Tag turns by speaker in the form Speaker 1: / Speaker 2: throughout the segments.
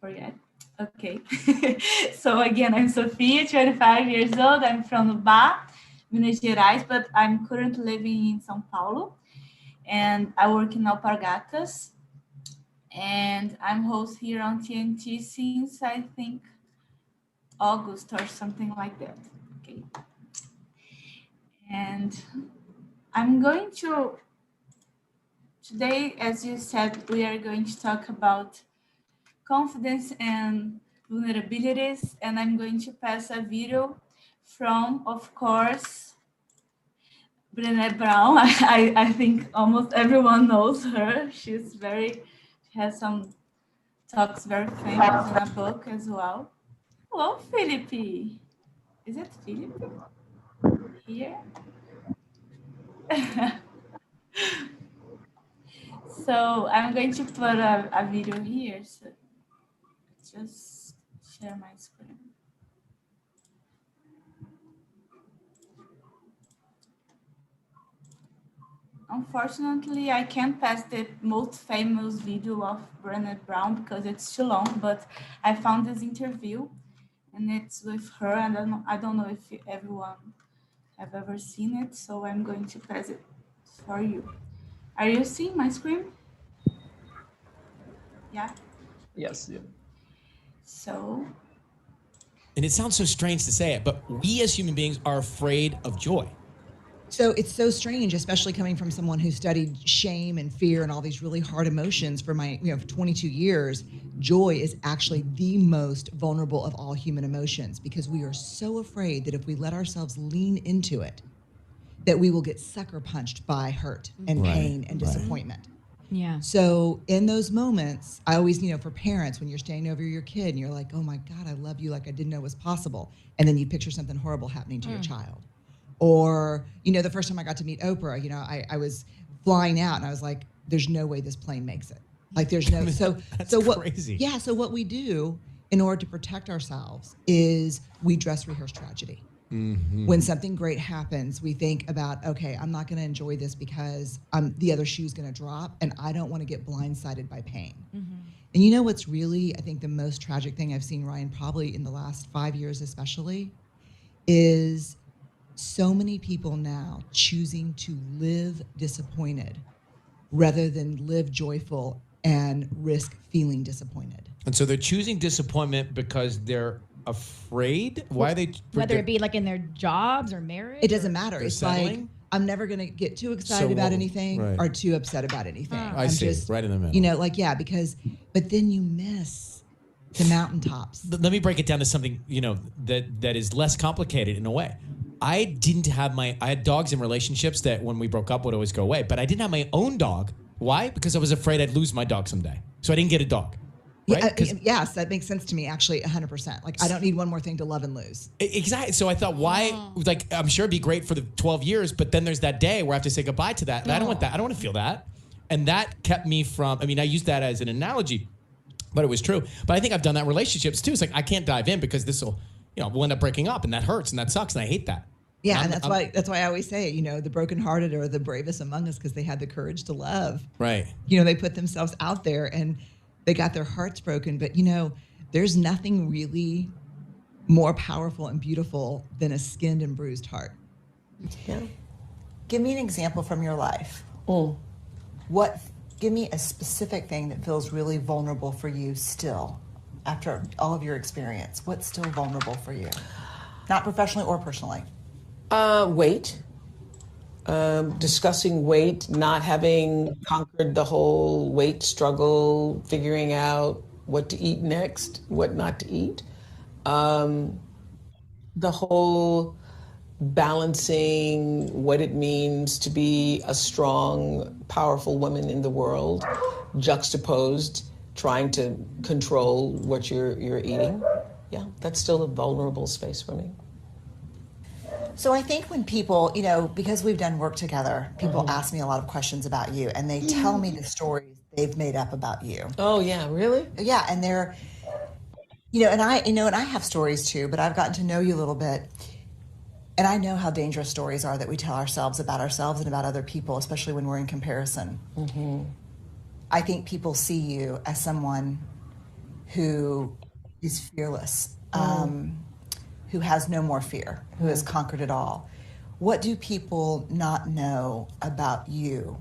Speaker 1: forget. Okay. So again, I'm Sofia, 25 years old. I'm from Ba, Minas Gerais, but I'm currently living in São Paulo. And I work in Alpargatas. And I'm host here on TNT since I think August or something like that. Okay. And I'm going to, today, as you said, we are going to talk about confidence and vulnerabilities, and I'm going to pass a video from, of course, Brené Brown. I think almost everyone knows her. She has some talks very famous in a book as well. Hello, Philippi. Is it Philippi here? So I'm going to put a video here. So just share my screen. Unfortunately, I can't pass the most famous video of Brené Brown because it's too long, but I found this interview and it's with her, and I don't know if everyone have ever seen it, so I'm going to pass it for you. Are you seeing my screen? Yeah?
Speaker 2: Yes. Yeah.
Speaker 1: So,
Speaker 3: And it sounds so strange to say it, but we as human beings are afraid of joy.
Speaker 4: So it's so strange, especially coming from someone who studied shame and fear and all these really hard emotions for 22 years. Joy is actually the most vulnerable of all human emotions because we are so afraid that if we let ourselves lean into it, that we will get sucker punched by hurt and pain and disappointment.
Speaker 5: Yeah.
Speaker 4: So in those moments, I always, for parents, when you're standing over your kid and you're like, oh my God, I love you like I didn't know was possible. And then you picture something horrible happening to your child. Or, the first time I got to meet Oprah, I was flying out and I was like, there's no way this plane makes it. Like there's no,
Speaker 3: That's crazy.
Speaker 4: Yeah. So what we do in order to protect ourselves is we dress rehearse tragedy. Mm-hmm. When something great happens, we think about, okay, I'm not going to enjoy this because the other shoe's going to drop and I don't want to get blindsided by pain. Mm-hmm. And what's really, I think the most tragic thing I've seen, Ryan, probably in the last 5 years especially, is so many people now choosing to live disappointed rather than live joyful and risk feeling disappointed.
Speaker 3: And so they're choosing disappointment because they're afraid? Why are they?
Speaker 5: Whether it be like in their jobs or marriage?
Speaker 4: It doesn't matter. It's
Speaker 3: settling?
Speaker 4: like, I'm never going to get too excited about anything or too upset about anything.
Speaker 3: I see,
Speaker 4: just,
Speaker 3: right in the middle.
Speaker 4: But then you miss the mountaintops.
Speaker 3: Let me break it down to something, that is less complicated in a way. I had dogs in relationships that when we broke up would always go away, but I didn't have my own dog. Why? Because I was afraid I'd lose my dog someday. So I didn't get a dog. Right?
Speaker 4: Yes, that makes sense to me, actually, 100%. Like, I don't need one more thing to love and lose.
Speaker 3: Exactly. So I thought, why? Like, I'm sure it'd be great for the 12 years, but then there's that day where I have to say goodbye to that. And I don't want that. I don't want to feel that. And that kept me from, I used that as an analogy, but it was true. But I think I've done that in relationships too. It's like, I can't dive in because this will, we'll end up breaking up and that hurts and that sucks and I hate that.
Speaker 4: Yeah, and that's why I always say, the brokenhearted are the bravest among us because they had the courage to love.
Speaker 3: Right.
Speaker 4: They put themselves out there and they got their hearts broken. But, there's nothing really more powerful and beautiful than a skinned and bruised heart.
Speaker 6: Yeah. Give me an example from your life. Give me a specific thing that feels really vulnerable for you still after all of your experience. What's still vulnerable for you? Not professionally or personally.
Speaker 2: Weight. Discussing weight, not having conquered the whole weight struggle, figuring out what to eat next, what not to eat. The whole balancing what it means to be a strong, powerful woman in the world, juxtaposed, trying to control what you're eating. Yeah, that's still a vulnerable space for me.
Speaker 6: So I think when people, because we've done work together, people ask me a lot of questions about you and they tell me the stories they've made up about you.
Speaker 2: Oh yeah, really?
Speaker 6: Yeah, and they're, and I have stories too, but I've gotten to know you a little bit. And I know how dangerous stories are that we tell ourselves and about other people, especially when we're in comparison. Mm-hmm. I think people see you as someone who is fearless, who has no more fear, who has conquered it all. What do people not know about you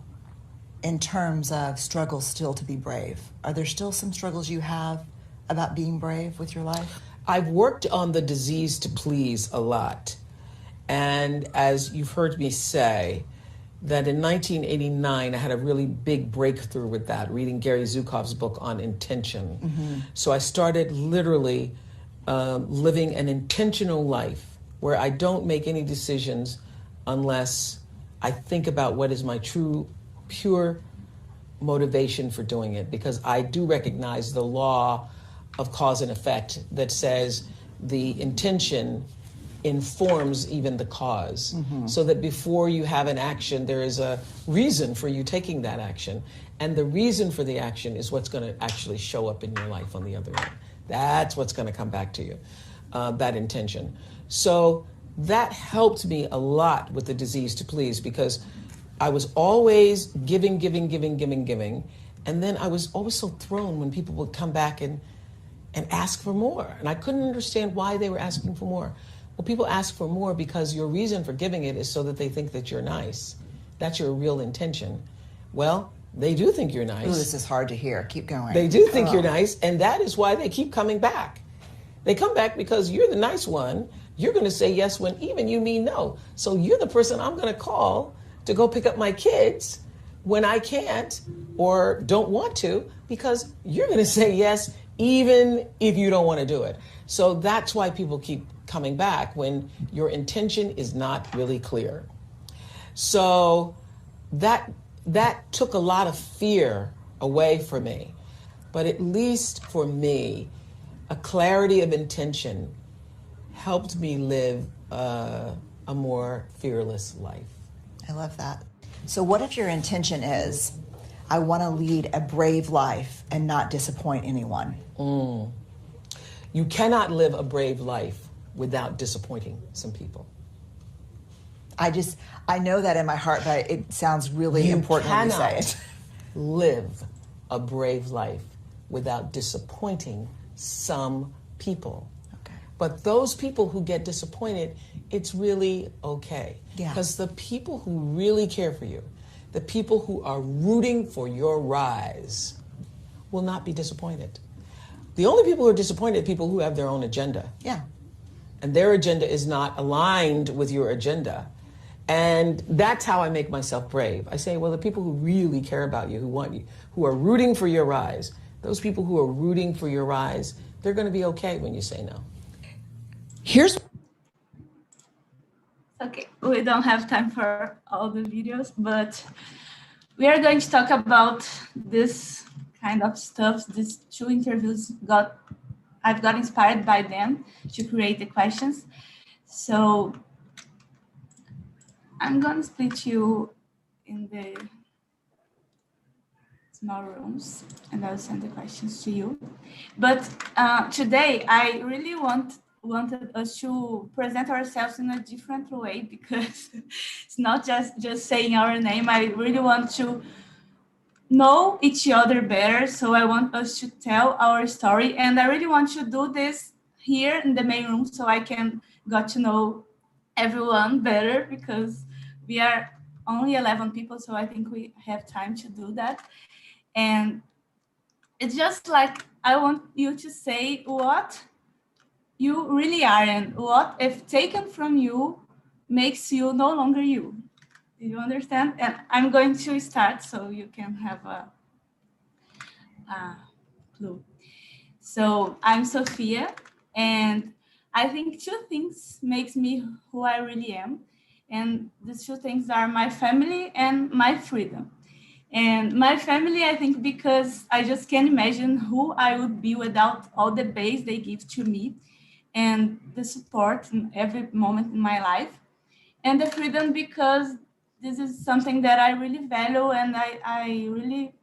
Speaker 6: in terms of struggles still to be brave? Are there still some struggles you have about being brave with your life?
Speaker 2: I've worked on the disease to please a lot. And as you've heard me say, that in 1989, I had a really big breakthrough with that, reading Gary Zukav's book on intention. So I started literally living an intentional life where I don't make any decisions unless I think about what is my true, pure motivation for doing it, because I do recognize the law of cause and effect that says the intention informs even the cause. So that before you have an action, there is a reason for you taking that action. And the reason for the action is what's going to actually show up in your life on the other end. That's what's going to come back to you, that intention. So that helped me a lot with the disease to please, because I was always giving. And then I was always so thrown when people would come back and ask for more. And I couldn't understand why they were asking for more. Well, people ask for more because your reason for giving it is so that they think that you're nice. That's your real intention. Well, they do think you're nice.
Speaker 6: Ooh, this is hard to hear. Keep going.
Speaker 2: They do think you're nice, and that is why they keep coming back. They come back because you're the nice one. You're going to say yes when even you mean no. So you're the person I'm going to call to go pick up my kids when I can't or don't want to, because you're going to say yes even if you don't want to do it. So that's why people keep coming back, when your intention is not really clear. So that took a lot of fear away from me. But at least for me, a clarity of intention helped me live a more fearless life.
Speaker 6: I love that. So what if your intention is, I want to lead a brave life and not disappoint anyone?
Speaker 2: You cannot live a brave life without disappointing some people.
Speaker 6: I know that in my heart, but it sounds really important when you say it.
Speaker 2: Live a brave life without disappointing some people.
Speaker 6: Okay.
Speaker 2: But those people who get disappointed, it's really okay.
Speaker 6: Yeah.
Speaker 2: Because the people who really care for you, the people who are rooting for your rise, will not be disappointed. The only people who are disappointed are people who have their own agenda.
Speaker 6: Yeah.
Speaker 2: And their agenda is not aligned with your agenda. And that's how I make myself brave. I say, well, the people who really care about you, who want you, who are rooting for your rise, those people who are rooting for your rise, they're going to be okay when you say no.
Speaker 6: Here's
Speaker 1: Okay, we don't have time for all the videos, but we are going to talk about this kind of stuff. These two interviews I've got inspired by them to create the questions. So I'm going to split you in the small rooms and I'll send the questions to you. But today I really wanted us to present ourselves in a different way, because it's not just saying our name. I really want to know each other better. So I want us to tell our story, and I really want to do this here in the main room so I can get to know everyone better, because we are only 11 people, so I think we have time to do that. And it's just like, I want you to say what you really are, and what, if taken from you, makes you no longer you. Do you understand? And I'm going to start so you can have a clue. So I'm Sophia, and I think two things makes me who I really am. And these two things are my family and my freedom. And my family, I think, because I just can't imagine who I would be without all the base they give to me and the support in every moment in my life. And the freedom, because this is something that I really value, and I really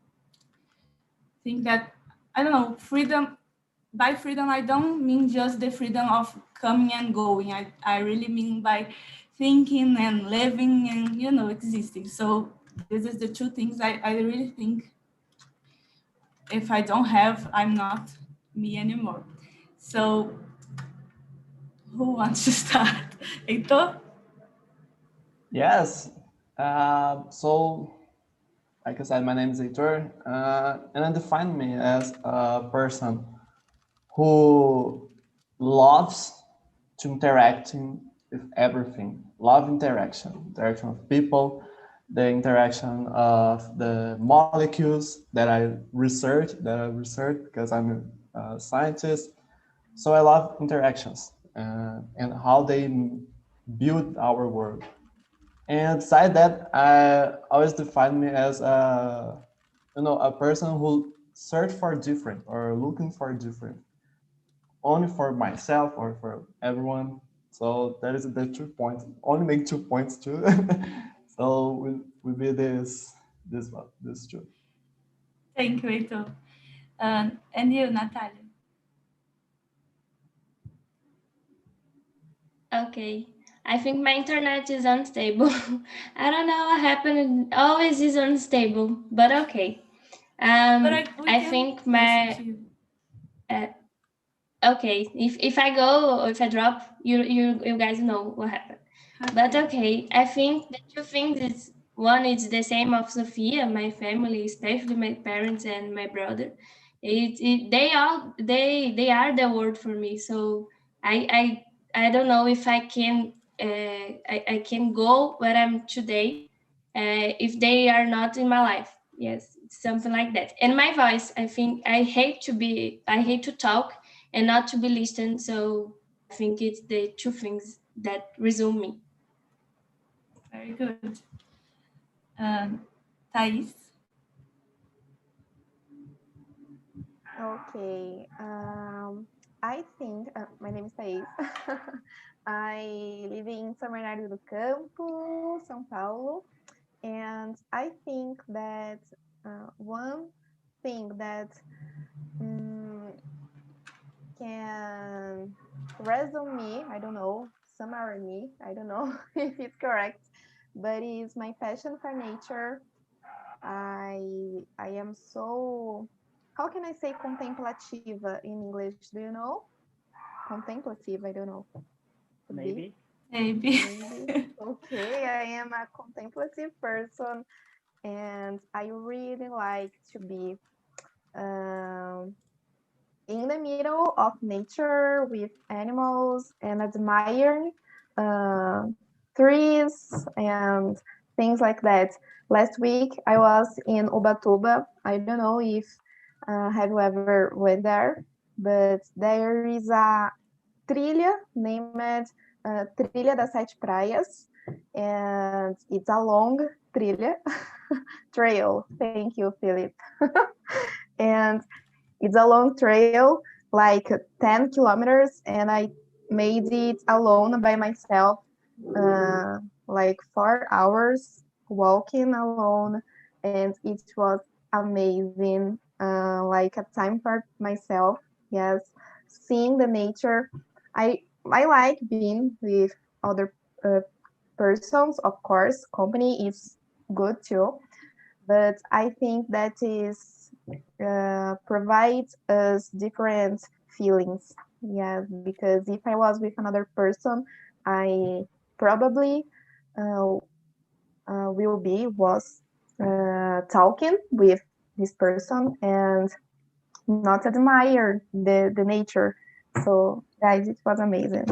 Speaker 1: think that, I don't know, freedom, by freedom, I don't mean just the freedom of coming and going. I really mean by thinking and living and, existing. So this is the two things I really think if I don't have, I'm not me anymore. So, who wants to start? Heitor?
Speaker 7: Yes. So, like I said, my name is Heitor, and I define me as a person who loves to interacting with everything. Love interaction of people, the interaction of the molecules that I research because I'm a scientist. So I love interactions and how they build our world. And beside that, I always define me as a person who search for different or looking for different, only for myself or for everyone. So that is the 2 points. Only make 2 points too. So will be this two.
Speaker 1: Thank you, Heitor. And you, Natalia?
Speaker 8: Okay. I think my internet is unstable. I don't know what happened. It always is unstable, but okay.
Speaker 1: We
Speaker 8: I
Speaker 1: can
Speaker 8: think
Speaker 1: listen to
Speaker 8: my
Speaker 1: you.
Speaker 8: uh, okay. If I go or if I drop, you guys know what happened. But
Speaker 1: Okay.
Speaker 8: okay, I think the two things is one is the same of Sophia, my family, especially my parents and my brother. They are the word for me. So I don't know if I can I can go where I'm today if they are not in my life. Yes, something like that. And my voice, I think I hate to talk and not to be listened. So I think it's the two things that resume me.
Speaker 1: Very good. Thais?
Speaker 9: Okay. I think my name is Thais. I live in São Bernardo do Campo, São Paulo, and I think that one thing that um, can resume me, I don't know, summary me, I don't know if it's correct, but is my passion for nature. I am so, how can I say contemplativa in English? Do you know? Contemplative, I don't know. Could be.
Speaker 10: Maybe.
Speaker 1: Maybe.
Speaker 9: Maybe. Okay, I am a contemplative person and I really like to be um, in the middle of nature with animals and admire uh, trees and things like that. Last week I was in Ubatuba. I don't know if have you ever went there, but there is a trilha named Trilha das Sete Praias, and it's a long trilha trail. Thank you, Philip. And it's a long trail, like 10 kilometers, and I made it alone by myself, like 4 hours walking alone, and it was amazing. Like a time for myself, yes, seeing the nature. I like being with other persons, of course. Company is good too, but I think that is provides us different feelings. Yeah, because if I was with another person, I probably uh, was talking with this person and not admire the nature. So guys, it was amazing.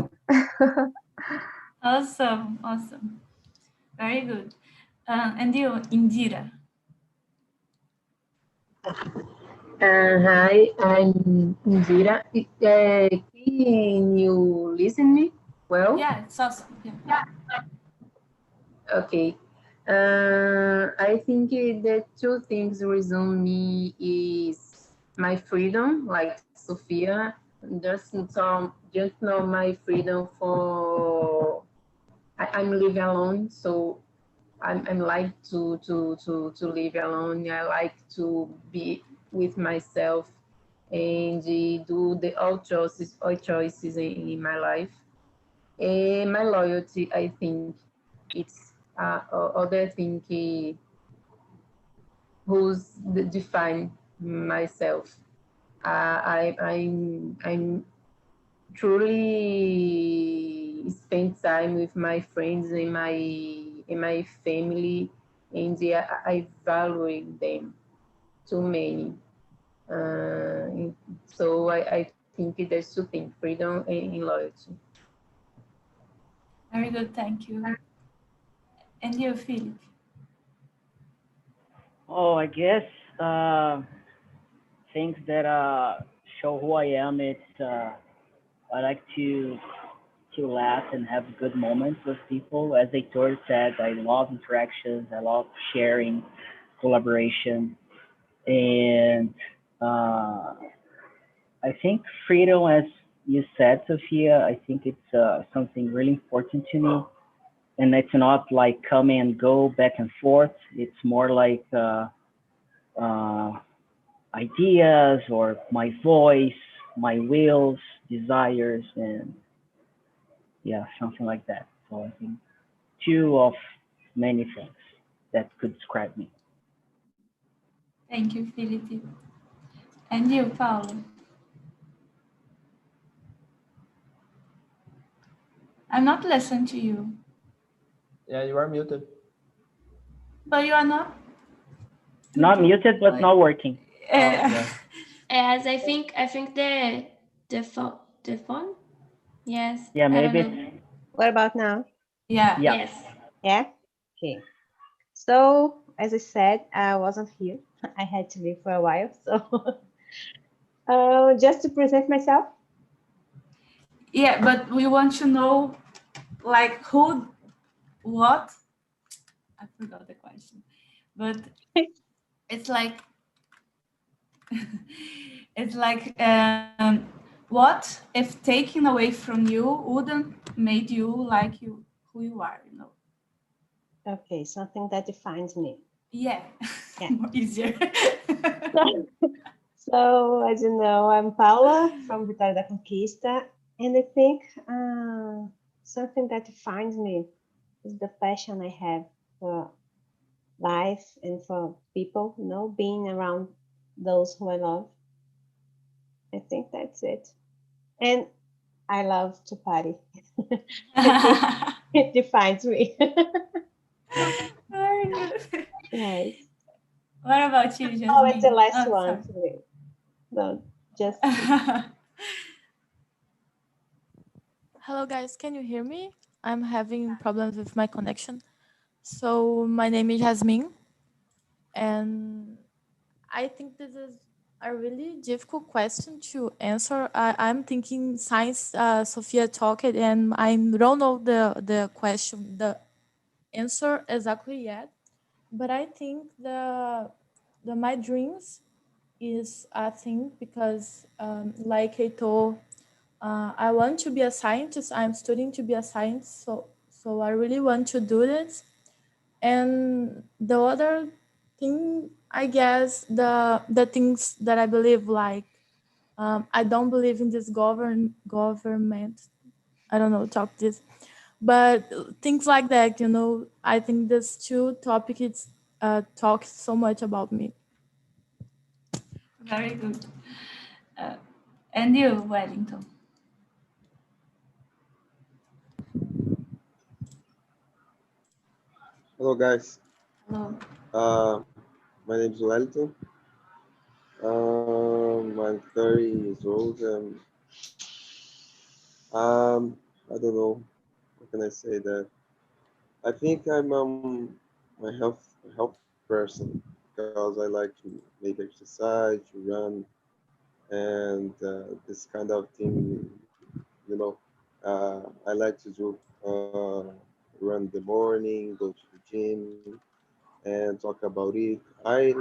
Speaker 1: Awesome. Awesome. Very good. And you, Indira?
Speaker 11: Hi, I'm Indira. Can you listen me well?
Speaker 1: Yeah, it's awesome. Yeah.
Speaker 11: Okay. I think the two things resume me is my freedom, like Sophia. Just know my freedom for I'm living alone, so I'm like to live alone. I like to be with myself and do the all choices in my life. And my loyalty, I think, it's other thing who's define myself. I'm truly spend time with my friends and my family, and I value them too many. So I think there's two things: freedom and loyalty.
Speaker 1: Very good, thank you. And you, Philip?
Speaker 10: Oh, I guess uh, things that show who I am. It's I like to laugh and have good moments with people. As Heitor said, I love interactions. I love sharing, collaboration, and uh, I think freedom, as you said, Sophia. I think it's something really important to me, and it's not like come and go back and forth. It's more like uh, ideas or my voice, my wills, desires, and yeah, something like that. So I think two of many things that could describe me.
Speaker 1: Thank you, Philip. And you, Paulo? I'm not listening to you.
Speaker 7: Yeah, you are muted.
Speaker 1: But you are not
Speaker 10: Not muted, but
Speaker 1: like
Speaker 10: not working.
Speaker 7: Oh,
Speaker 1: uh,
Speaker 7: yeah.
Speaker 8: As I think the phone. Yes,
Speaker 10: Yeah,
Speaker 8: I don't
Speaker 10: maybe
Speaker 8: know.
Speaker 10: it's
Speaker 9: What about now?
Speaker 1: yeah.
Speaker 10: yeah.
Speaker 8: Yes.
Speaker 9: Yeah? Okay. So, as I said, I wasn't here. I had to leave for a while. So, just to present myself.
Speaker 1: Yeah, but we want to know like who what I forgot the question. But it's like it's like what if taken away from you wouldn't made you like you who you are, you know?
Speaker 9: Okay, something that defines me.
Speaker 1: Yeah.
Speaker 9: Yeah.
Speaker 1: More easier.
Speaker 9: So, as you know, I'm Paula from Vitória da Conquista, and I think something that defines me is the passion I have for life and for people, being around those who I love. I think that's it. And I love to party. I think it defines me.
Speaker 1: Very good.
Speaker 9: Yes.
Speaker 1: What about you,
Speaker 9: Oh, it's the
Speaker 1: Jasmine?
Speaker 9: last
Speaker 1: Oh,
Speaker 9: one
Speaker 1: sorry.
Speaker 9: to me. No, just
Speaker 12: Hello guys, can you hear me? I'm having problems with my connection. So my name is Jasmine, and I think this is a really difficult question to answer. I'm thinking science, Sophia talked, and I don't know the question, the answer exactly yet. But I think the my dreams is a thing because, like I told, I want to be a scientist. I'm studying to be a scientist, so I really want to do this. And the other thing, I guess, the things that I believe, like, I don't believe in this government. I don't know talk this, but things like that. I think this two topics talk so much about me.
Speaker 1: Very good. Uh, and you, Wellington?
Speaker 13: Hello, guys.
Speaker 1: Hello.
Speaker 13: My name is Wellington. I'm 30 years old. I don't know. What can I say that? I think I'm my health person because I like to make exercise, to run, and this kind of thing. You know, I like to do run in the morning, go to the gym, and talk about it. I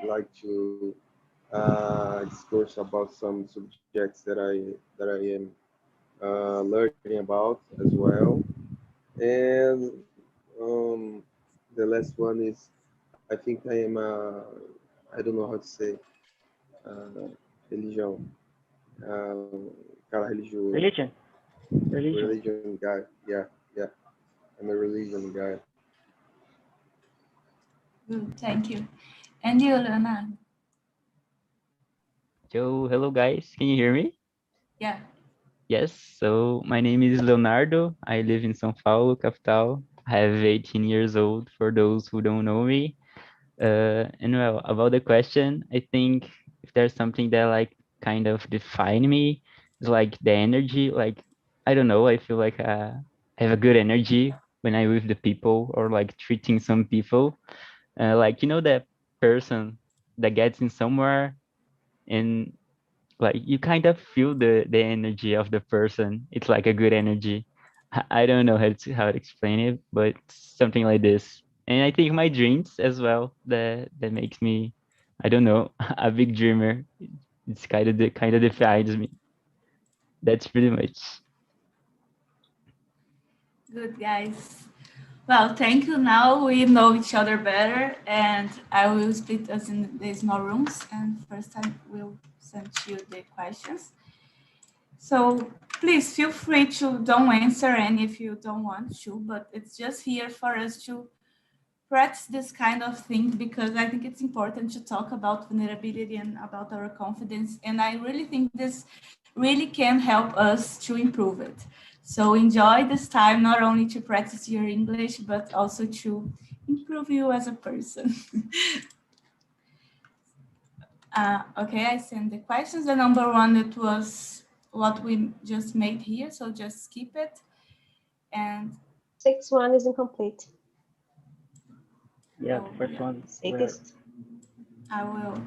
Speaker 13: like to discourse about some subjects that I am learning about as well. And the last one is I think I am I don't know how to say religião, cara religioso,
Speaker 10: Religion, religion.
Speaker 13: religion guy. Yeah, yeah, I'm a religion guy.
Speaker 1: Good, thank you. And you, Leonardo?
Speaker 14: Yo, hello guys. Can you hear me?
Speaker 1: Yeah.
Speaker 14: Yes. So my name is Leonardo. I live in São Paulo, capital. I have 18 years old for those who don't know me. And well, about the question, I think if there's something that like kind of define me, is like the energy. Like I don't know, I feel like I have a good energy when I'm with the people or like treating some people. Like you know that person that gets in somewhere and like you kind of feel the energy of the person. It's like a good energy. I don't know how to explain it, but something like this. And I think my dreams as well that makes me, I don't know, a big dreamer. It's kind of defines me. That's pretty much.
Speaker 1: Good, guys. Well, thank you. Now we know each other better, and I will split us in the small rooms. And first time we'll send you the questions. So please feel free to don't answer any if you don't want to, but it's just here for us to practice this kind of thing because I think it's important to talk about vulnerability and about our confidence. And I really think this really can help us to improve it. So enjoy this time, not only to practice your English, but also to improve you as a person. Okay, I sent the questions. The number one, it was what we just made here. So just skip it. And
Speaker 15: 6-1 is incomplete.
Speaker 10: Yeah, the first one.
Speaker 15: Safest.
Speaker 1: I will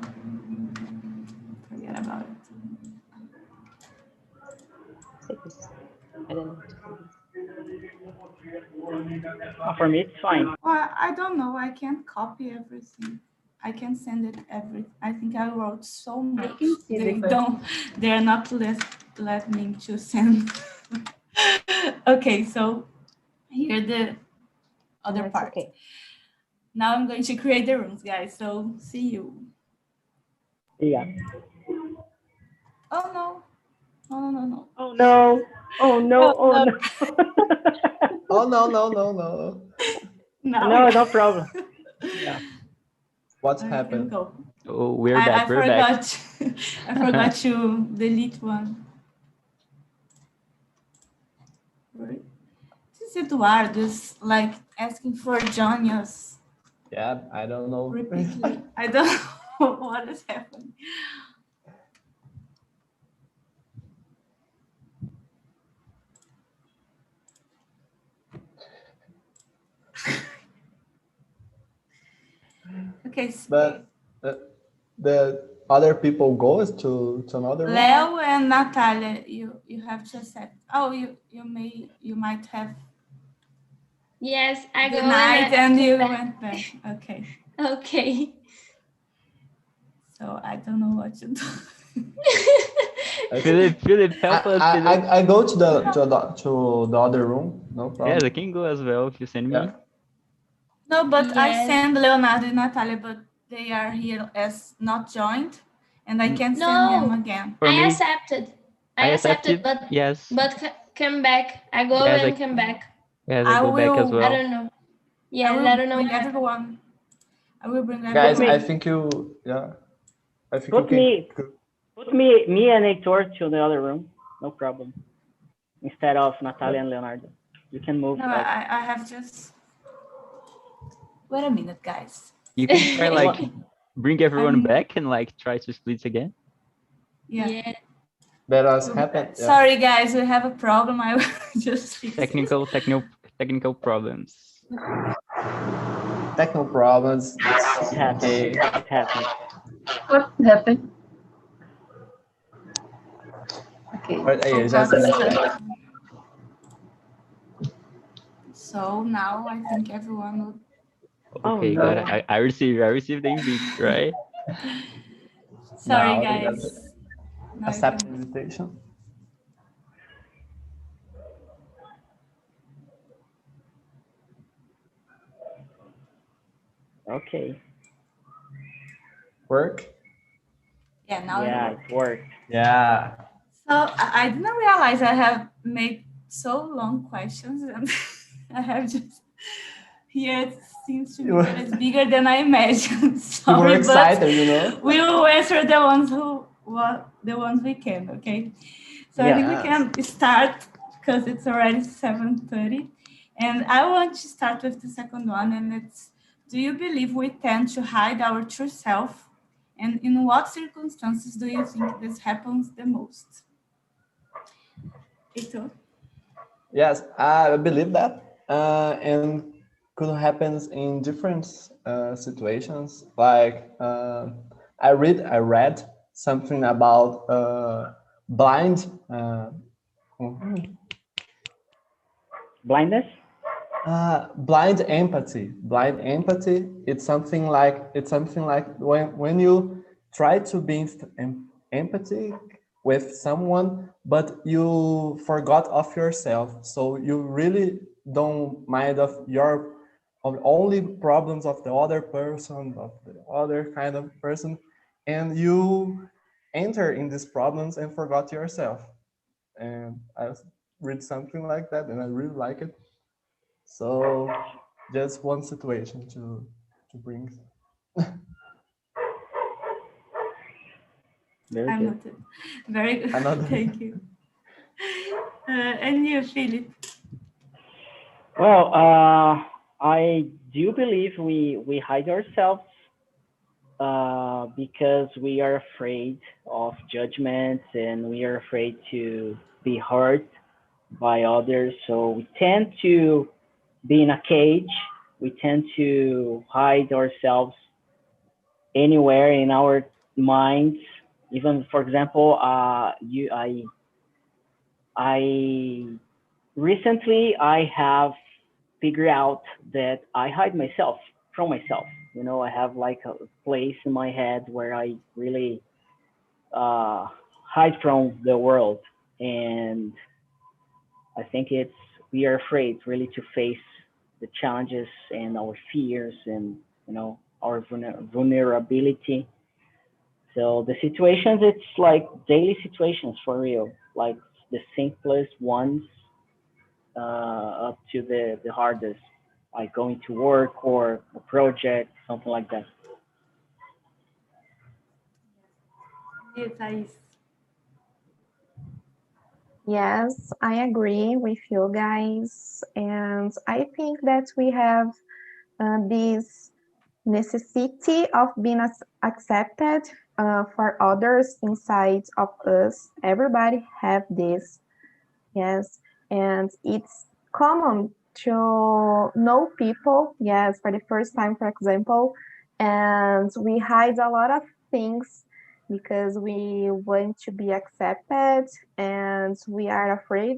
Speaker 1: forget about it.
Speaker 15: Safest. I don't know.
Speaker 10: For me, it's fine.
Speaker 1: Well, I don't know. I can't copy everything. I can send it I think I wrote so much. They're not let me to send. Okay, so here the other part. Okay. Now I'm going to create the rooms, guys. So see you.
Speaker 10: Yeah.
Speaker 1: Oh no. No.
Speaker 10: Oh no. Oh no. Oh no.
Speaker 7: Oh no.
Speaker 10: No problem. Yeah.
Speaker 7: What's happened?
Speaker 14: Oh, we're back. We're
Speaker 1: forgot.
Speaker 14: back.
Speaker 1: I forgot to delete one. This Eduardo is like asking for Jonia's.
Speaker 7: Yeah, I don't know.
Speaker 1: Repeatedly. I don't know what is happening. Okay.
Speaker 7: But the other people goes to another room?
Speaker 1: Leo and Natalia, you have to accept. Oh, you might have.
Speaker 8: Yes, I go
Speaker 1: night and you went back. Okay.
Speaker 8: Okay.
Speaker 1: So I don't know what to do.
Speaker 14: Philip, help us.
Speaker 7: I go to the other room. No problem.
Speaker 14: Yes, I can go as well if you send me.
Speaker 1: No, but I send Leonardo and Natalia, but they are here as not joined, and I can't send them again.
Speaker 8: I accepted, but
Speaker 14: yes.
Speaker 8: But come back. I go and come back.
Speaker 14: Yes, I go back as well.
Speaker 8: I don't know. Yeah, I don't know.
Speaker 1: Bring everyone. I will bring everyone.
Speaker 7: Guys, I think you. Yeah. I think
Speaker 10: Put me and Hector to the other room. No problem. Instead of Natalia and Leonardo, you can move.
Speaker 1: No, I have just. Wait a minute, guys.
Speaker 14: You can try like bring everyone back and like try to split again.
Speaker 1: Yeah.
Speaker 7: That has happened. Yeah.
Speaker 1: Sorry, guys, we have a problem. I will just fix
Speaker 14: technical problems.
Speaker 7: Technical problems.
Speaker 10: It happened.
Speaker 11: What happened? Okay.
Speaker 1: So now I think everyone would.
Speaker 14: Okay, got it. I received the invite, right?
Speaker 1: Sorry, guys.
Speaker 7: Accept the invitation.
Speaker 10: Okay.
Speaker 7: Work?
Speaker 1: Yeah, now
Speaker 10: it worked.
Speaker 7: Yeah.
Speaker 1: So I didn't realize I have made so long questions, and I have just here it seems to be that it's bigger than I imagined. Sorry,
Speaker 7: you were excited,
Speaker 1: but we will answer the ones who what the ones we can, okay? So I think
Speaker 10: Yeah.
Speaker 1: we
Speaker 7: Yes.
Speaker 1: can start because it's already 7:30. And I want to start with the second one, and it's, do you believe we tend to hide our true self? And in what circumstances do you think this happens the most? Ito?
Speaker 7: Yes, I believe that, and could happen in different situations. Like I read something about blind.
Speaker 10: Blindness?
Speaker 7: Blind empathy. Blind empathy. It's something like when you try to be empathic with someone, but you forgot of yourself. So you really don't mind of only problems of the other person, of the other kind of person, and you enter in these problems and forgot yourself. And I read something like that, and I really like it. So just one situation to bring.
Speaker 10: Very
Speaker 1: I'm
Speaker 10: good.
Speaker 1: not very good.
Speaker 7: Another.
Speaker 1: Thank you. And you, Philip?
Speaker 10: Well, I do believe we hide ourselves because we are afraid of judgments and we are afraid to be hurt by others. So we tend to be in a cage. We tend to hide ourselves anywhere in our minds. Even, for example, I recently I have figured out that I hide myself from myself. I have like a place in my head where I really uh, hide from the world, and I think we are afraid really to face the challenges and our fears and our vulnerability. So the situations, it's like daily situations for real, like the simplest ones up to the hardest, like going to work or a project, something like that.
Speaker 1: You, Thais?
Speaker 9: Yes, I agree with you guys. And I think that we have this necessity of being accepted for others inside of us. Everybody have this, yes, and it's common to know people, yes, for the first time, for example, and we hide a lot of things because we want to be accepted and we are afraid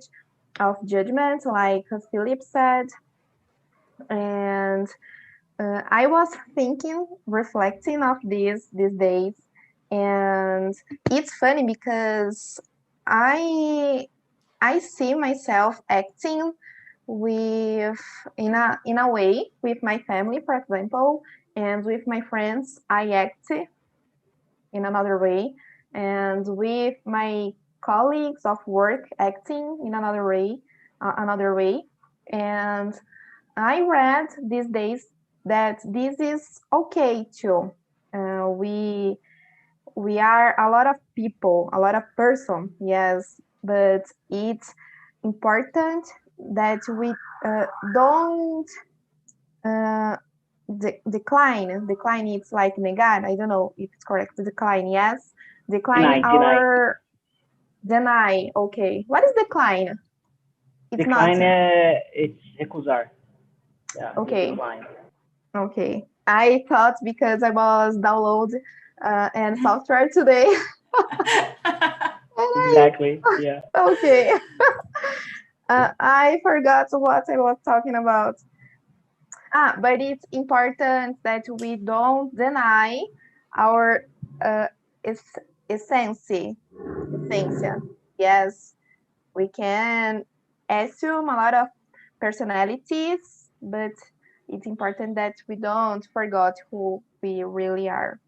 Speaker 9: of judgment, like Philip said. And I was thinking, reflecting of these days, and it's funny because I I see myself acting with in a way with my family, for example, and with my friends, I act in another way, and with my colleagues of work, acting in another way, and I read these days that this is okay too. We are a lot of people, a lot of person, yes, but it's important that we don't uh, decline. Decline, it's like negar. I don't know if it's correct. Decline, yes. Decline
Speaker 10: Deny.
Speaker 9: our deny. Okay. What is decline? It's not
Speaker 10: Decline, it's recusar. Yeah, you
Speaker 9: okay.
Speaker 10: decline.
Speaker 9: Okay. I thought because I was download and software today.
Speaker 10: Exactly. Yeah.
Speaker 9: Okay. I forgot what I was talking about. But it's important that we don't deny our uh, es- essence. Essência. Yes, we can assume a lot of personalities, but it's important that we don't forget who we really are.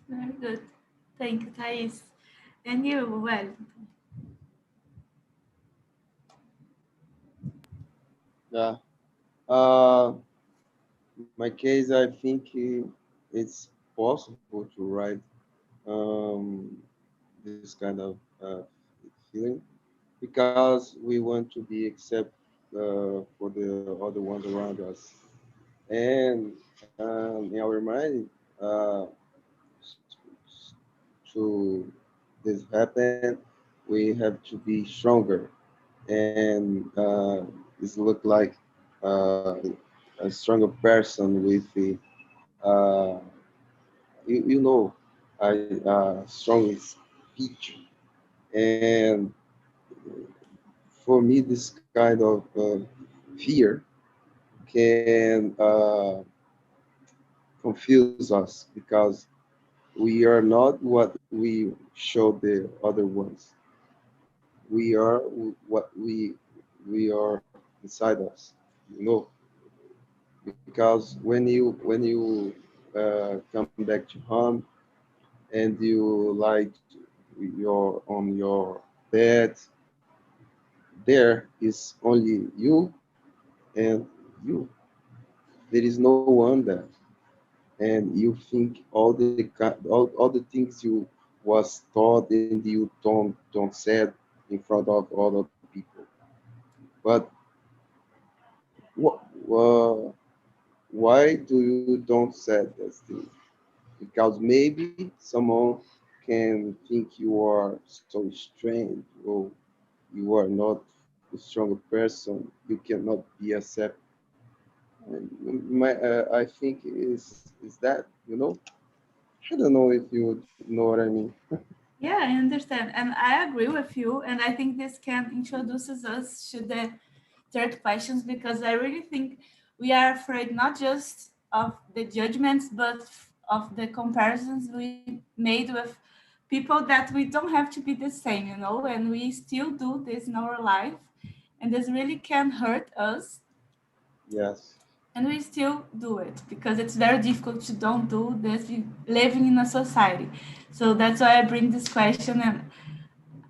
Speaker 1: Very good. Thank you, Thais. And you, well,
Speaker 13: Yeah. My case, I think it's possible to write um, this kind of feeling because we want to be accepted for the other ones around us. And in our mind, uh, to this happen, we have to be stronger and this look like uh, a stronger person with the you know strong speech. And for me this kind of fear can confuse us because we are not what we show the other ones. We are what we are inside us, you know. Because when you come back to home and you like your on your bed, there is only you and you. There is no one there, and you think all the things you was taught and you don't said in front of other people. But what why do you don't say this thing? Because maybe someone can think you are so strange or you are not a stronger person. You cannot be accepted. I think is that, you know. I don't know if you know what I mean.
Speaker 1: Yeah, I understand. And I agree with you. And I think this can introduces us to the third questions because I really think we are afraid not just of the judgments, but of the comparisons we made with people that we don't have to be the same, you know, and we still do this in our life. And this really can hurt us.
Speaker 13: Yes.
Speaker 1: And we still do it because it's very difficult to don't do this living in a society. So that's why I bring this question, and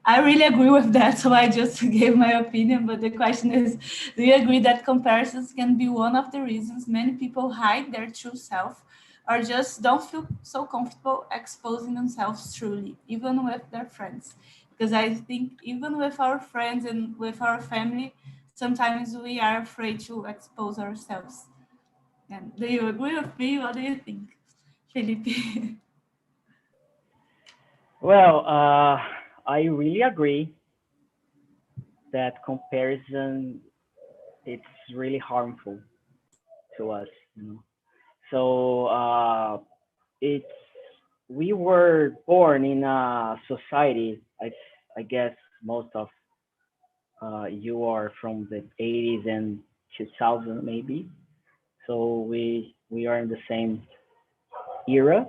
Speaker 1: I really agree with that. So I just gave my opinion. But the question is, do you agree that comparisons can be one of the reasons many people hide their true self or just don't feel so comfortable exposing themselves truly, even with their friends? Because I think even with our friends and with our family, sometimes we are afraid to expose ourselves. And do you agree with me? What do you think, Felipe?
Speaker 10: Well, I really agree that comparison it's really harmful to us. You know, so it's we were born in a society. I guess most of you are from the 80s and 2000 maybe. So we are in the same era,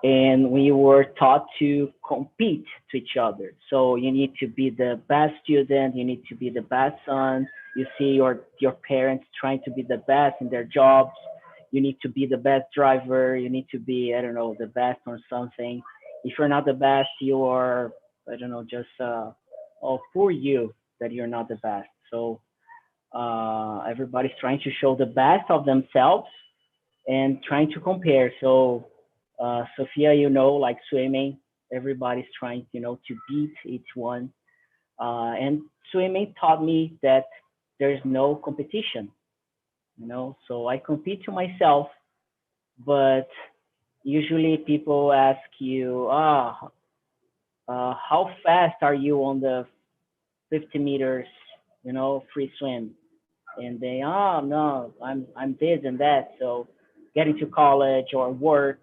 Speaker 10: and we were taught to compete to each other. So you need to be the best student, you need to be the best son. You see your parents trying to be the best in their jobs. You need to be the best driver. You need to be, I don't know, the best on something. If you're not the best, you are, I don't know, just oh, poor you that you're not the best. So everybody's trying to show the best of themselves and trying to compare. So, Sophia, you know, like swimming, everybody's trying, you know, to beat each one. And swimming taught me that there's no competition, you know. So I compete to myself, but usually people ask you, how fast are you on the 50 meters, you know, free swim? And they, oh no, I'm this and that. So getting to college or work,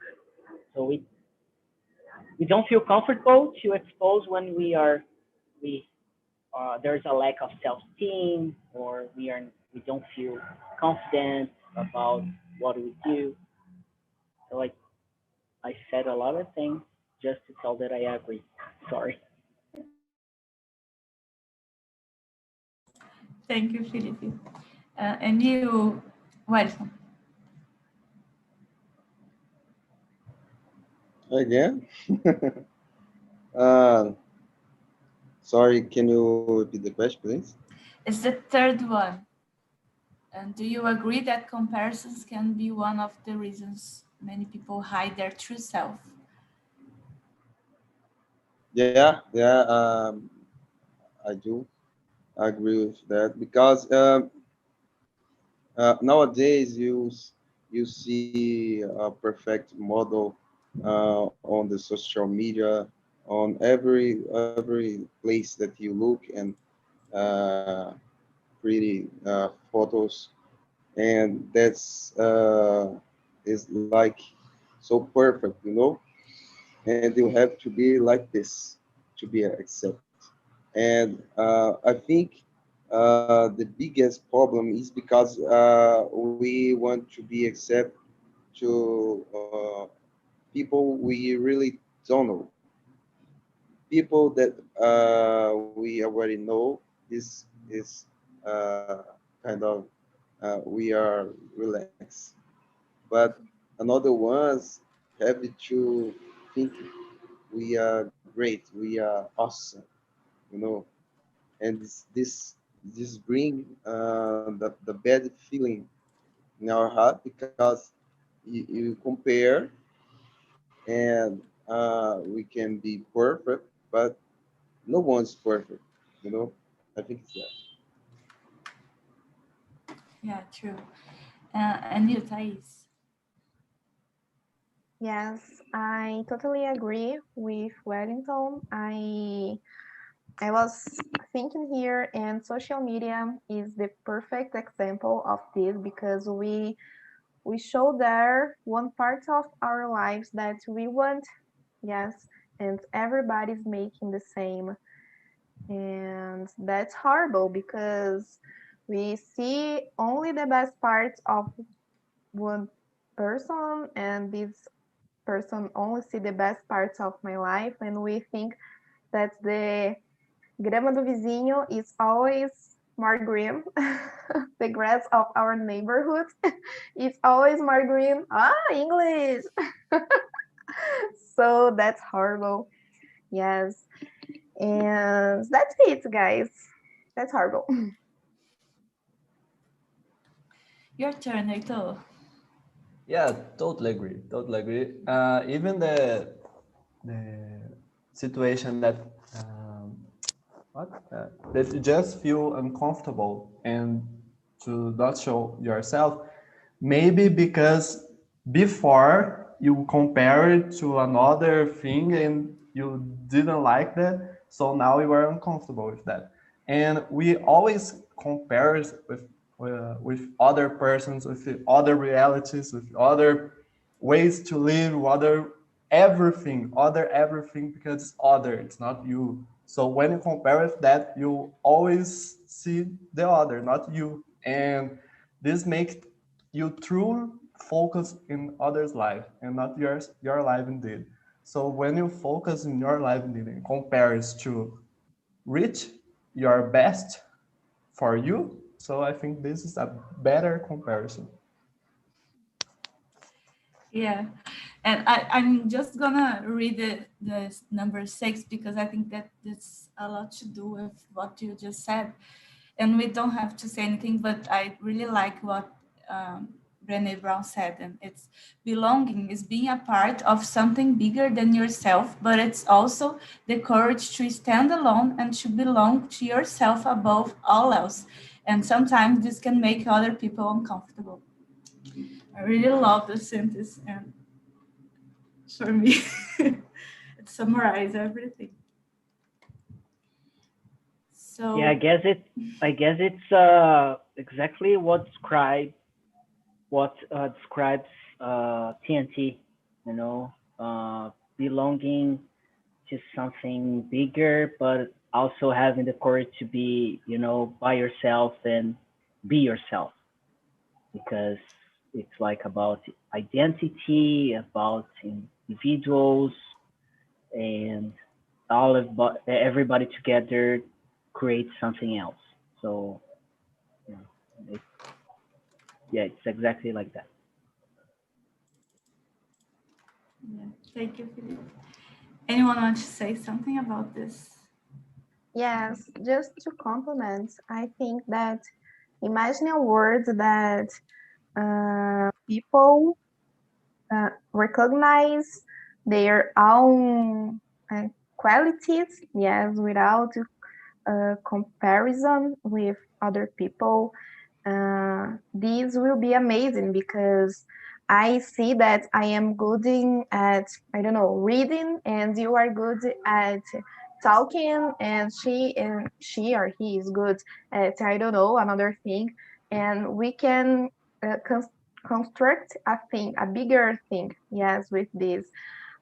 Speaker 10: so we don't feel comfortable to expose when we there's a lack of self-esteem or we don't feel confident about what we do. So like I said a lot of things just to tell that I agree. Sorry.
Speaker 1: Thank you, Felipe. And you, Wilson?
Speaker 13: Again? uh, Sorry, can you repeat the question, please?
Speaker 1: It's the third one. And do you agree that comparisons can be one of the reasons many people hide their true self?
Speaker 13: Yeah, I do agree with that because nowadays you see a perfect model on the social media, on every place that you look, and uh, pretty photos, and that's is like so perfect, you know, and you have to be like this to be accepted. And I think the biggest problem is because we want to be accepted to people we really don't know, people that we already know. This is kind of we are relaxed, but another ones have to think we are great, we are awesome, you know, and this bring the bad feeling in our heart because you compare, and we can be perfect, but no one's perfect, you know. I think it's that.
Speaker 1: Yeah, true. And you, Thais?
Speaker 9: Yes, I totally agree with Wellington. I was thinking here, and social media is the perfect example of this because we show there one part of our lives that we want, yes, and everybody's making the same, and that's horrible because we see only the best parts of one person, and this person only see the best parts of my life, and we think that the grama do vizinho is always more green. The grass of our neighborhood is always more green. Ah, English. So that's horrible. Yes. And that's it, guys. That's horrible.
Speaker 1: Your turn, Heitor.
Speaker 7: Yeah, totally agree. Totally agree. Even the situation that what that you just feel uncomfortable and to not show yourself, maybe because before you compare it to another thing and you didn't like that, so now you are uncomfortable with that. And we always compare it with other persons, with other realities, with other ways to live, other everything, because it's other, it's not you. So when you compare with that, you always see the other, not you. And this makes you true focus in others' life and not your life indeed. So when you focus in your life indeed and compares to reach your best for you, so I think this is a better comparison.
Speaker 1: Yeah, and I'm just gonna read the number 6 because I think that it's a lot to do with what you just said, and we don't have to say anything. But I really like what Brené Brown said, and it's belonging is being a part of something bigger than yourself, but it's also the courage to stand alone and to belong to yourself above all else. And sometimes this can make other people uncomfortable. I really love this sentence, and for me, it summarizes everything.
Speaker 10: Yeah,
Speaker 1: So,
Speaker 10: I guess it's exactly what describes TNT. You know, belonging to something bigger, but also having the courage to be, by yourself and be yourself, because it's like about identity, about individuals, and everybody together creates something else. So yeah, it, yeah, it's exactly like that.
Speaker 1: yeah, thank you, Philip. Anyone want to say something about this?
Speaker 9: Yes, just to complement, I think that imagine a world that people recognize their own qualities, yes, without comparison with other people. This will be amazing because I see that I am good in at, I don't know, reading, and you are good at talking, and she or he is good at, I don't know, another thing, and we can construct a thing, a bigger thing, yes, with this.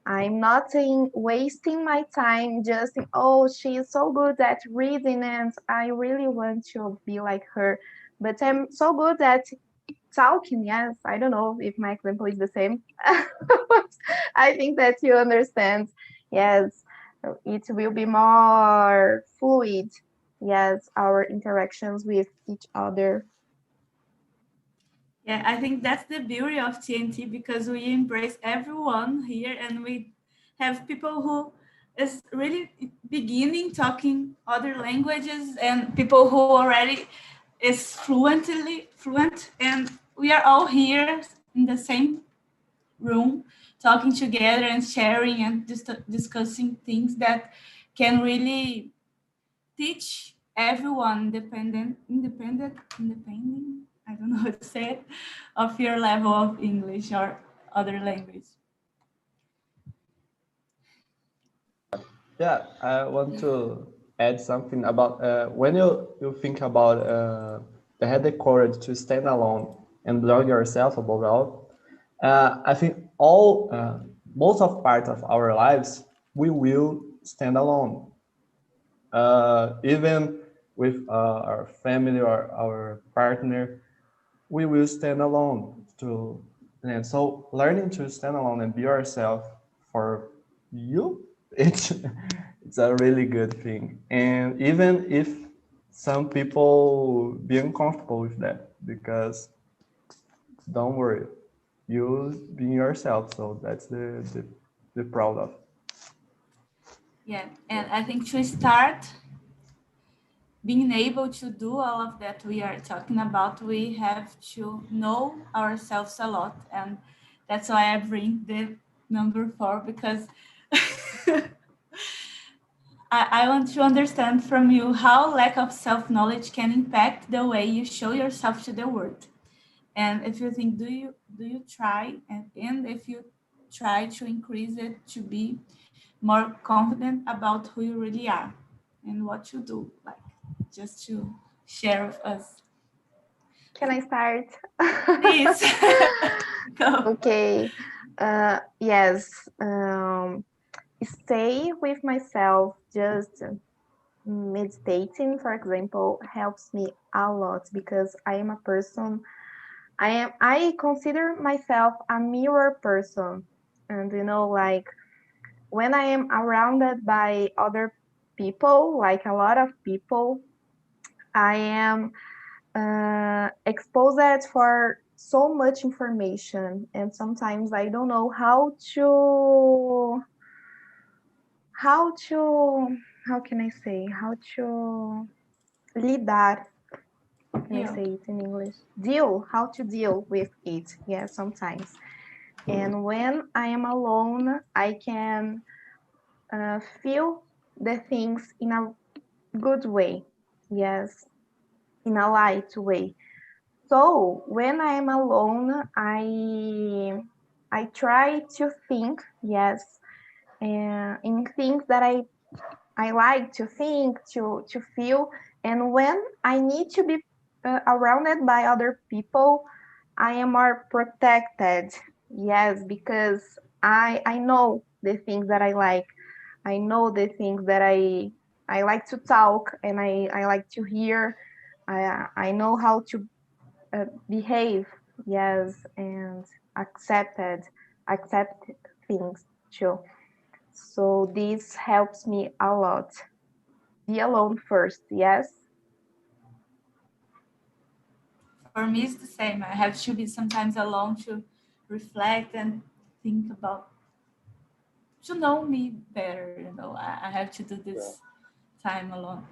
Speaker 9: I'm not in wasting my time just in, oh, she is so good at reading and I really want to be like her. But I'm so good at talking. Yes, I don't know if my example is the same. But I think that you understand. Yes, it will be more fluid. Yes, our interactions with each other.
Speaker 1: Yeah, I think that's the beauty of TNT because we embrace everyone here and we have people who is really beginning talking other languages and people who already is fluent, and we are all here in the same room talking together and sharing and discussing things that can really teach everyone independent, I don't know how to say it, of your level of English or other language.
Speaker 7: Yeah, I want to add something about when you think about the had the courage to stand alone and learn yourself above all. I think all most of part of our lives we will stand alone, even with our family or our partner, we will stand alone to. And so learning to stand alone and be yourself for you, it's a really good thing. And even if some people be uncomfortable with that, because don't worry, you being yourself. So that's the proud of.
Speaker 1: Yeah, and I think to start being able to do all of that we are talking about, we have to know ourselves a lot. And that's why I bring the number 4 because I want to understand from you how lack of self-knowledge can impact the way you show yourself to the world. And if you think, do you try and if you try to increase it to be more confident about who you really are and what you do, like just to share with us.
Speaker 9: Can I start?
Speaker 1: Please. Go.
Speaker 9: Okay. Yes. Stay with myself. Just meditating, for example, helps me a lot because I am a person. I consider myself a mirror person, and like when I am surrounded by other people, like a lot of people, I am exposed for so much information, and sometimes I don't know how to how can I say how to lidar. How can I
Speaker 1: Yeah.
Speaker 9: say it in English? Deal, how to deal with it. Yeah, sometimes. And when I am alone, I can feel the things in a good way. Yes, in a light way. So when I am alone, I try to think, yes, in things that I like to think, to feel, and when I need to be surrounded by other people, I am more protected. Yes, because I know the things that I like. I know the things that I like to talk and I like to hear. I know how to behave, yes, and accept things too. So this helps me a lot. Be alone first, yes.
Speaker 1: For me, it's the same. I have to be sometimes alone to reflect and think about, to know me better. I have to do
Speaker 13: Yeah.
Speaker 1: this time alone.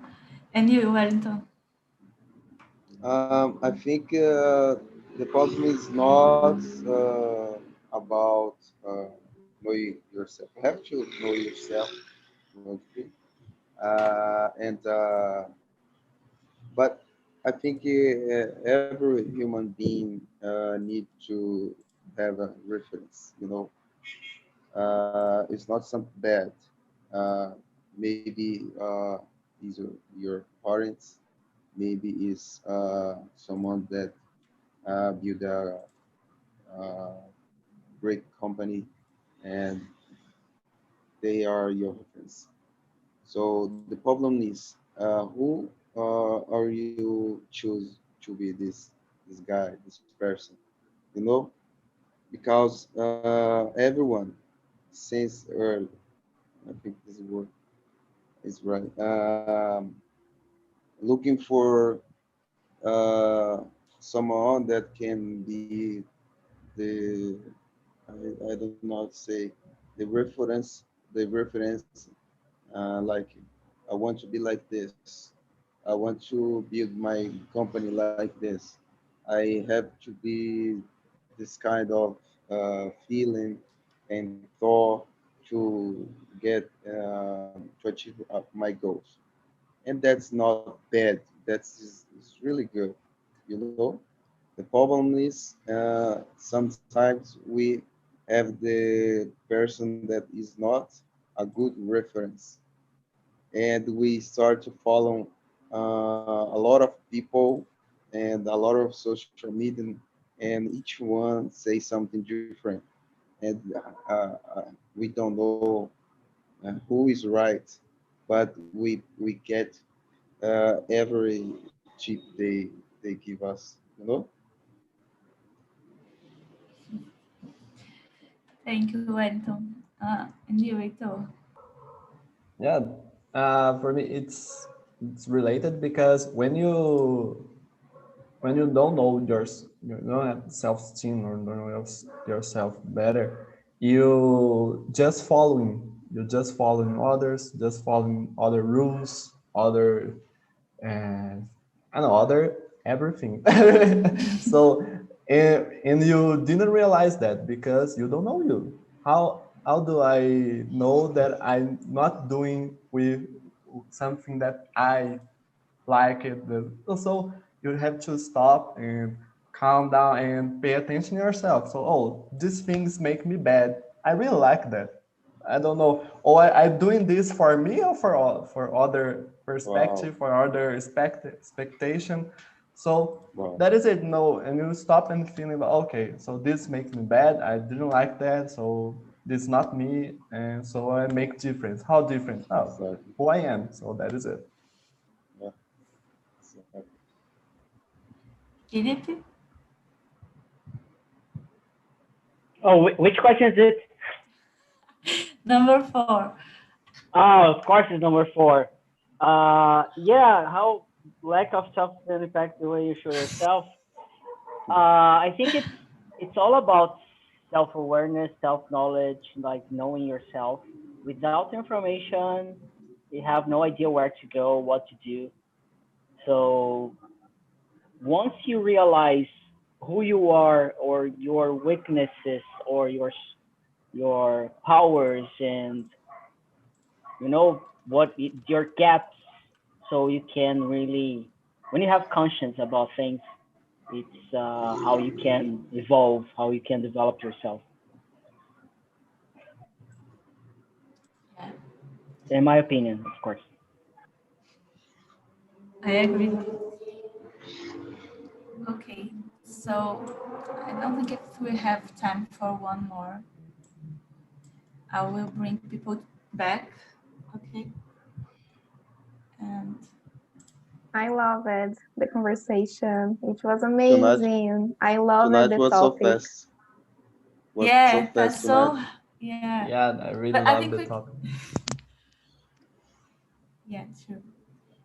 Speaker 1: And you, Wellington?
Speaker 13: I think the problem is not about knowing yourself. You have to know yourself, want to be. And but I think every human being need to have a reference. It's not something bad. Uh, maybe is your parents. Maybe is someone that build a uh, great company, and they are your reference. So the problem is, who are you choose to be this guy, this person? You know, because everyone since early, I think this word is right. Looking for uh, someone that can be the I don't know how to say the reference like I want to be like this. I want to build my company like this. I have to be this kind of feeling and thought to get to achieve my goals. And that's not bad. It's really good. You know, the problem is sometimes we have the person that is not a good reference, and we start to follow a lot of people and a lot of social media, and each one say something different, and we don't know who is right, but we get every tip they give us, you know.
Speaker 1: Thank you, Wellington. And you, Heitor?
Speaker 7: Yeah, for me it's related because when you don't know you don't have self-esteem or don't know yourself better, you just following others, just following other rules, other and I know other everything. So and you didn't realize that because you don't know you. How do I know that I'm not doing with something that I like it? So you have to stop and calm down and pay attention to yourself. So, oh, these things make me bad. I really like that. I don't know. Or I doing this for me or for other
Speaker 13: Wow.
Speaker 7: perspective, for other expectation. So
Speaker 13: Wow.
Speaker 7: that is it. No, and you stop and feeling like, okay, so this makes me bad. I didn't like that. So this is not me, and so I make difference. How different? Oh,
Speaker 13: Exactly.
Speaker 7: who I am. So that is it.
Speaker 13: Yeah. Exactly.
Speaker 1: Philip?
Speaker 10: Oh, which question is it?
Speaker 1: Number 4.
Speaker 10: Oh, of course, it's number four. Yeah, how lack of self-esteem impacts the way you show yourself. I think it's all about self-awareness, self-knowledge, like knowing yourself. Without information, you have no idea where to go, what to do. So once you realize who you are, or your weaknesses, or your powers, and you know your gaps, so you can really, when you have conscience about things, it's how you can evolve, how you can develop yourself,
Speaker 1: Yeah,
Speaker 10: in my opinion, of course.
Speaker 1: I agree. Okay, so I don't think if we have time for one more, I will bring people back. Okay, and
Speaker 9: I loved the conversation. It was
Speaker 13: Tonight,
Speaker 9: amazing. I loved
Speaker 13: tonight
Speaker 9: the
Speaker 13: was so
Speaker 9: topic.
Speaker 13: fast. Was so
Speaker 1: yeah,
Speaker 13: fast
Speaker 1: that's
Speaker 13: tonight.
Speaker 1: so, yeah.
Speaker 7: Yeah, I really
Speaker 1: But I
Speaker 7: love
Speaker 1: think
Speaker 7: the
Speaker 1: we,
Speaker 7: topic.
Speaker 1: yeah, true.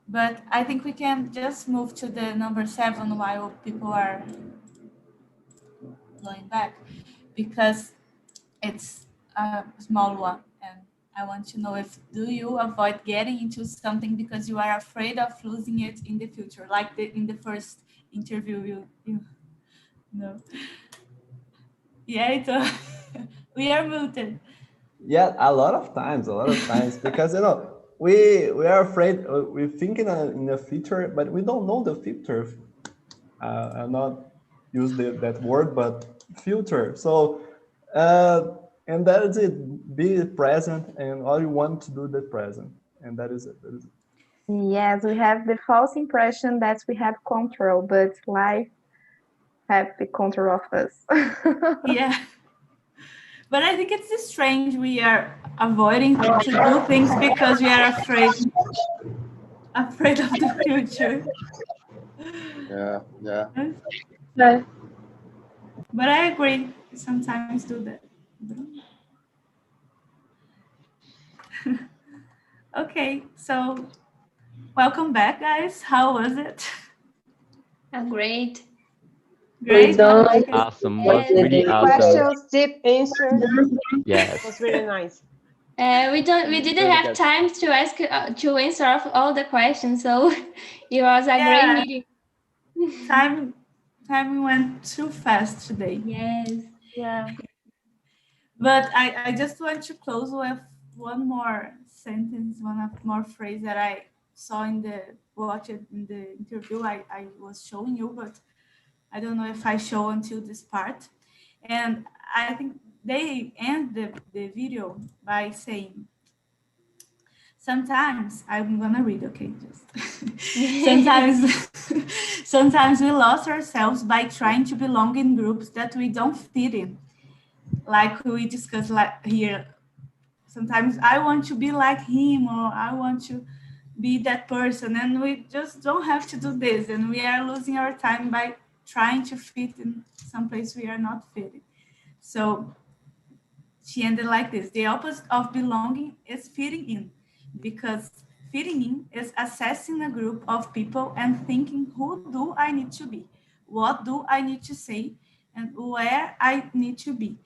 Speaker 1: But I think we can just move to the number 7 while people are going back, because it's a small one, and I want to know if do you avoid getting into something because you are afraid of losing it in the future, like in the first interview you know. Yeah, it's we are muted.
Speaker 7: Yeah, a lot of times, because we are afraid. We're thinking in the future, but we don't know the future. I'll not use that word, but future. So, and that is it. Be present, and all you want to do the present, and that is it. That is it.
Speaker 9: Yes, we have the false impression that we have control, but life have the control of us.
Speaker 1: Yeah. But I think it's strange we are avoiding to do things because we are afraid of the future.
Speaker 13: Yeah, yeah.
Speaker 11: Yeah.
Speaker 1: But I agree. We sometimes do that. Okay, so welcome back, guys. How was it?
Speaker 8: Great.
Speaker 11: We
Speaker 1: Great.
Speaker 11: don't.
Speaker 1: Okay.
Speaker 14: Awesome. Was
Speaker 8: Yes.
Speaker 14: really
Speaker 15: Deep
Speaker 14: awesome.
Speaker 15: questions, deep answers.
Speaker 14: Yes.
Speaker 15: Was really nice.
Speaker 8: We didn't
Speaker 14: Really
Speaker 8: have
Speaker 14: good.
Speaker 8: time to answer all the questions, so it was a great
Speaker 1: Yeah,
Speaker 8: meeting.
Speaker 1: time went too fast today.
Speaker 8: Yes.
Speaker 12: Yeah.
Speaker 1: But I just want to close with one more sentence, more phrase that I saw in the watch it in the interview I was showing you, but I don't know if I show until this part. And I think they end the video by saying, sometimes I'm gonna read, okay, just sometimes sometimes we lost ourselves by trying to belong in groups that we don't fit in. Like we discussed like here. Sometimes I want to be like him or I want to be that person, and we just don't have to do this, and we are losing our time by trying to fit in some place we are not fitting. So she ended like this: the opposite of belonging is fitting in, because fitting in is assessing a group of people and thinking, who do I need to be? What do I need to say? And where I need to be?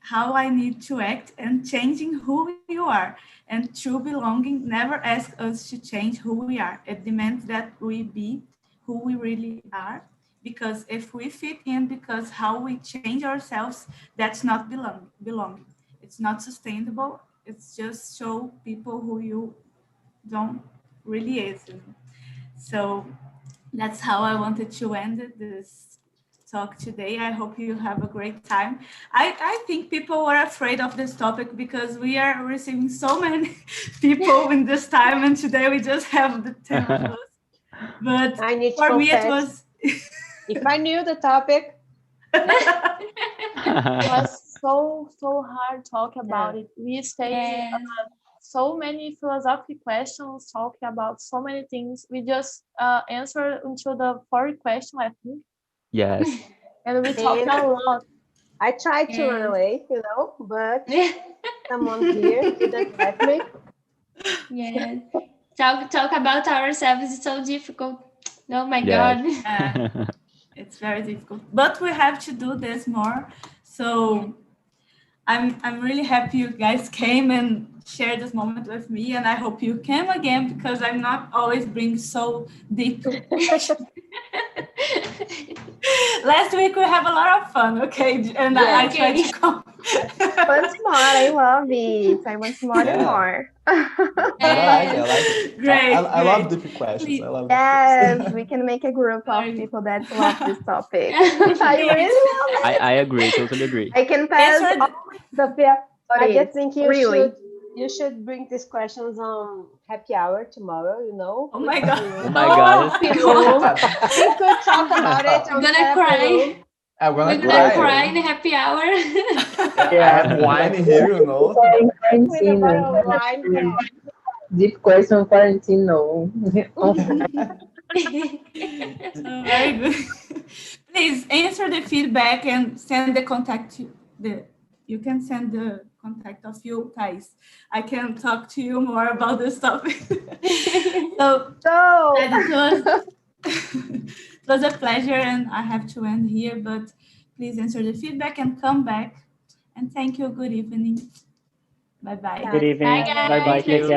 Speaker 1: How I need to act, and changing who you are. And true belonging never asks us to change who we are. It demands that we be who we really are. Because if we fit in because how we change ourselves, that's not belonging. It's not sustainable. It's just show people who you don't really is. So that's how I wanted to end this talk today. I hope you have a great time. I think people were afraid of this topic because we are receiving so many people in this time, and today we just have the 10 of us. But
Speaker 15: I need to
Speaker 1: for me, it
Speaker 15: confess,
Speaker 1: was.
Speaker 15: if I knew the topic,
Speaker 12: It was so hard talk about it. We stayed
Speaker 8: Yes.
Speaker 12: so many philosophical questions, talking about so many things. We just answered until the fourth question, I think,
Speaker 14: Yes.
Speaker 12: and we talked
Speaker 15: and
Speaker 12: a lot.
Speaker 15: I tried to run
Speaker 8: Yes.
Speaker 15: away, but someone here didn't let me.
Speaker 8: Yes. Talk about ourselves is so difficult. Oh my
Speaker 14: Yes.
Speaker 8: God.
Speaker 1: It's very difficult, but we have to do this more. So I'm really happy you guys came and shared this moment with me, and I hope you came again because I'm not always bring so deep. Last week we have a lot of fun, okay, and I tried
Speaker 8: Okay.
Speaker 1: to come.
Speaker 9: Once more, I love it. I want more and
Speaker 7: Yeah.
Speaker 9: more.
Speaker 7: But I like it. I like it.
Speaker 1: Great,
Speaker 7: I love
Speaker 1: great.
Speaker 7: deep questions. I
Speaker 1: Please,
Speaker 7: love deep
Speaker 9: Yes,
Speaker 7: questions.
Speaker 9: we can make a group of
Speaker 1: sorry.
Speaker 9: people that love this topic. I
Speaker 1: Please
Speaker 9: really love
Speaker 14: I,
Speaker 9: it.
Speaker 14: I agree, totally agree.
Speaker 9: I can pass
Speaker 1: answer.
Speaker 9: all
Speaker 15: Sophia, I
Speaker 9: stories.
Speaker 15: just think
Speaker 9: Really.
Speaker 15: you should bring these questions on happy hour tomorrow,
Speaker 1: Oh
Speaker 15: with
Speaker 1: my god.
Speaker 14: Oh
Speaker 15: the
Speaker 14: my God.
Speaker 15: therapy room. We could talk about it
Speaker 8: We're
Speaker 15: on
Speaker 8: gonna
Speaker 15: therapy room.
Speaker 8: cry.
Speaker 7: I'm
Speaker 8: We're
Speaker 7: gonna
Speaker 8: gonna
Speaker 7: cry.
Speaker 8: cry in a happy hour.
Speaker 7: Yeah, I
Speaker 11: Yeah.
Speaker 7: have wine here,
Speaker 11: In
Speaker 15: With a
Speaker 11: quarantine.
Speaker 15: bottle of wine. Yeah.
Speaker 11: Deep question quarantine, no.
Speaker 1: Very good. Please answer the feedback and send the contact to the. You can send the contact of you guys. I can talk to you more about this topic. So
Speaker 9: So,
Speaker 1: it was it was a pleasure, and I have to end here. But please answer the feedback and come back. And thank you. Good evening. Bye bye.
Speaker 15: Yeah.
Speaker 11: Good
Speaker 8: Bye,
Speaker 11: evening. Bye bye.
Speaker 8: guys.
Speaker 14: Thank
Speaker 11: Take
Speaker 14: you.
Speaker 11: care.